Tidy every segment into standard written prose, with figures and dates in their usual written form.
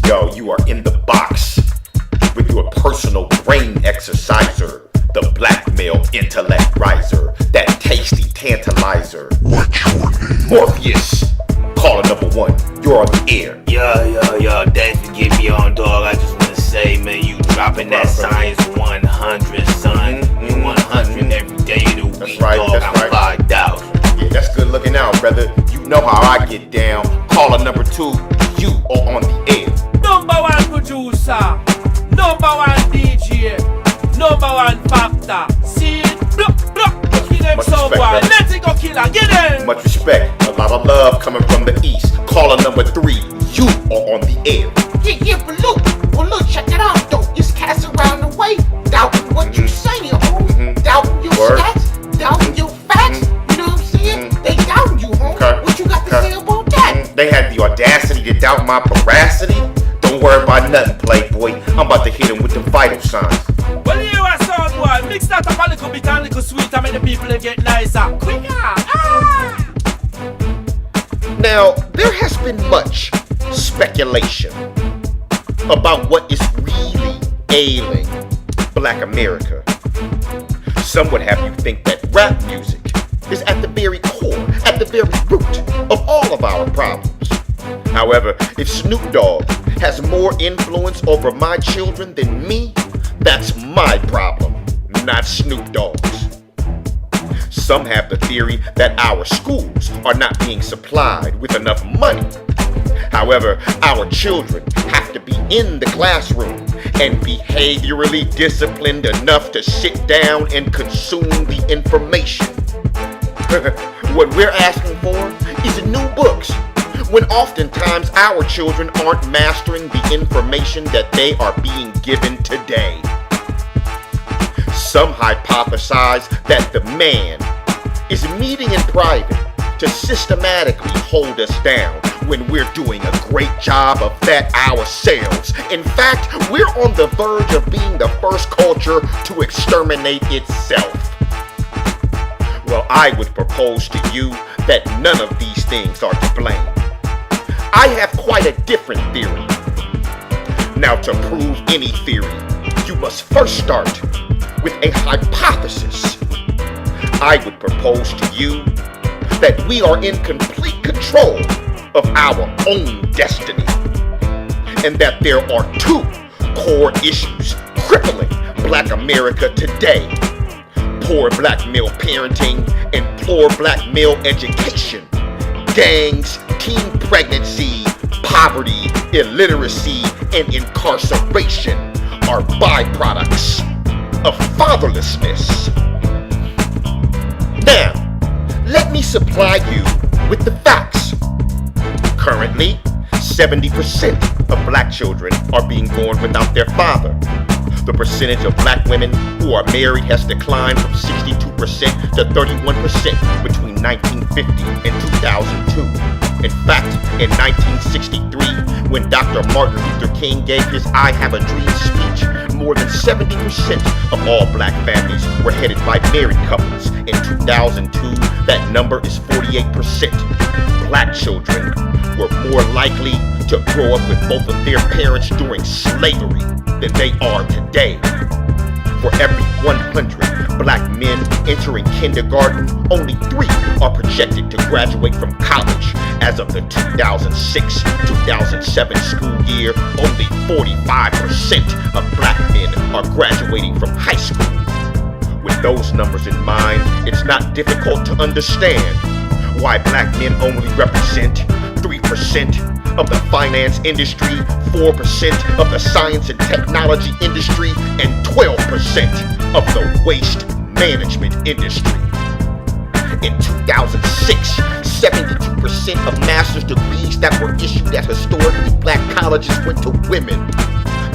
Yo, you are in the box with your personal brain exerciser, the blackmail intellect riser, that tasty tantalizer. What's your name? Morpheus, caller number 1, you're on the air. Yo, thanks for getting me on, dog. I just want to say, man, you dropping that science 100, son. You 100 every day of the week, That's right, dog. that's I'm right. 5,000. Yeah, that's good looking out, brother. You know how I get down. Caller number 2, you are on the air. Number 1 producer, number 1 DJ, number 1 factor. See it? Block, kill them Much so respect, boy. brother. Let it go, killer, get them. Much respect, a lot of love coming from the east. Caller number 3, you are on the air. Yeah, but look, check it out, though. It's cats around the way, doubting what you saying, homie. Doubting your Word. stats, doubting your facts. You know what I'm saying? They doubting you, homie. Okay. What you got to say about that? They had the audacity to doubt my veracity. Don't worry about nothing, playboy. I'm about to hit him with the vital signs. Well, here I sound boy. Mix that up a little bit and a little sweeter, make the people them get nicer. Quicker. Now, there has been much speculation about what is really ailing Black America. Some would have you think that rap music is at the very core, at the very root of all of our problems. However, if Snoop Dogg has more influence over my children than me, that's my problem, not Snoop Dogg's. Some have the theory that our schools are not being supplied with enough money. However, our children have to be in the classroom and behaviorally disciplined enough to sit down and consume the information. What we're asking for is new books, when oftentimes our children aren't mastering the information that they are being given today. Some hypothesize that the man is meeting in private to systematically hold us down when we're doing a great job of that ourselves. In fact, we're on the verge of being the first culture to exterminate itself. Well, I would propose to you that none of these things are to blame. I have quite a different theory. Now, to prove any theory, you must first start with a hypothesis. I would propose to you that we are in complete control of our own destiny, and that there are 2 core issues crippling Black America today: poor black male parenting and poor black male education, gangs, teen pregnancy, poverty, illiteracy, and incarceration are byproducts of fatherlessness. Now, let me supply you with the facts. Currently, 70% of black children are being born without their father. The percentage of black women who are married has declined from 62% to 31% between 1950 and 2002. In fact, in 1963, when Dr. Martin Luther King gave his I Have a Dream speech, more than 70% of all black families were headed by married couples. In 2002, that number is 48%. Black children were more likely to grow up with both of their parents during slavery than they are today. For every 100 black men entering kindergarten, only 3 are projected to graduate from college. As of the 2006-2007 school year, only 45% of black men are graduating from high school. With those numbers in mind, it's not difficult to understand why black men only represent 3% of the finance industry, 4% of the science and technology industry, and 12% of the waste management industry. In 2006, 72% of master's degrees that were issued at historically black colleges went to women.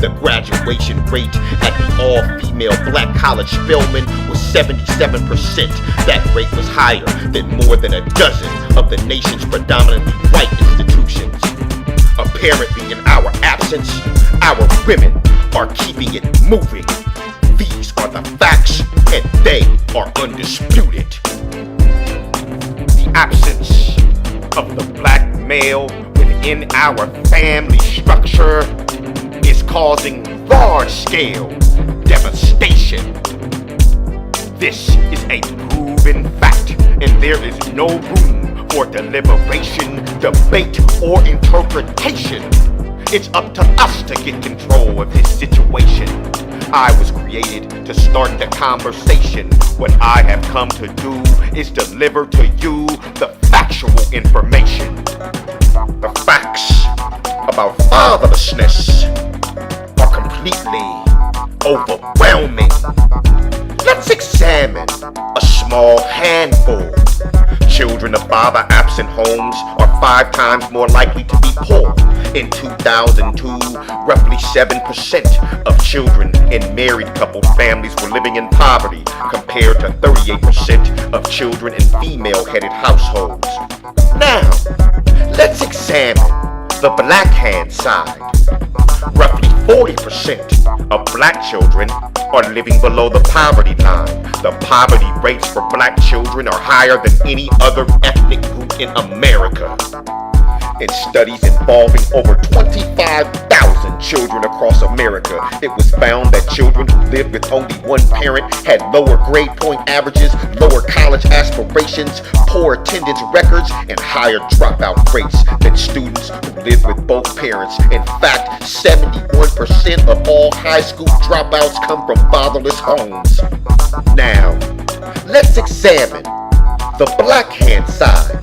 The graduation rate at the all-female black college Spelman was 77%. That rate was higher than more than a dozen of the nation's predominantly white institutions. Apparently, in our absence, our women are keeping it moving. These are the facts, and they are undisputed. The absence of the black male with in our family structure is causing large-scale devastation. This is a proven fact, and there is no room for deliberation, debate, or interpretation. It's up to us to get control of this situation. I was created to start the conversation. What I have come to do is deliver to you the factual information. The facts about fatherlessness are completely overwhelming. Let's examine a small handful. Children of father-absent homes are 5 times more likely to be poor. In 2002, roughly 7% of children in married couple families were living in poverty, compared to 38% of children in female-headed households. Now, let's examine the black hand side. Roughly 40% of black children are living below the poverty line. The poverty rates for black children are higher than any other ethnic group in America. In studies involving over 25,000 children across America, it was found that children who lived with only one parent had lower grade point averages, lower college aspirations, poor attendance records, and higher dropout rates than students who lived with both parents. In fact, 71% of all high school dropouts come from fatherless homes. Now, let's examine the black hand side.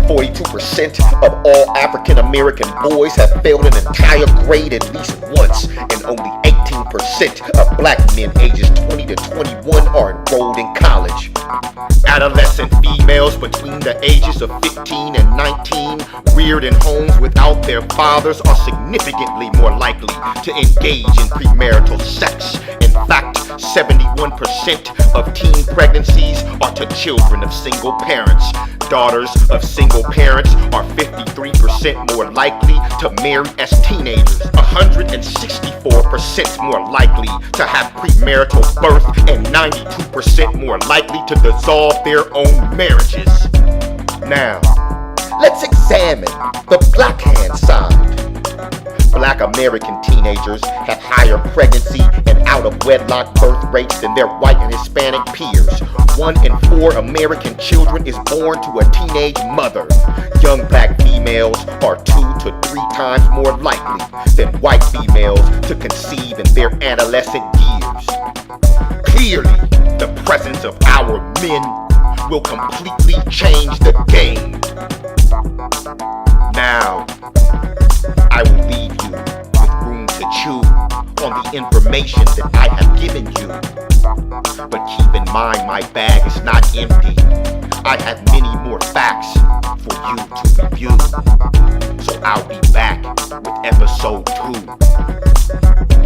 42% of all African American boys have failed an entire grade at least once, and only 18% of black men ages 20 to 21 are enrolled in college. Adolescent females between the ages of 15 and 19 reared in homes without their fathers are significantly more likely to engage in premarital sex. In fact, 71% of teen pregnancies are to children of single parents. Daughters of single parents are 53% more likely to marry as teenagers, 164% more likely to have premarital birth, and 92% more likely to dissolve their own marriages. Now, let's examine the black hand side. Black American teenagers have higher pregnancy and out-of-wedlock birth rates than their white and Hispanic peers. 1 in 4 American children is born to a teenage mother. Young black females are 2 to 3 times more likely than white females to conceive in their adolescent years. Clearly, the presence of our men will completely change the game. Now, I will leave you with room to chew on the information that I have given you. But keep in mind, my bag is not empty. I have many more facts for you to review. So I'll be back with episode 2.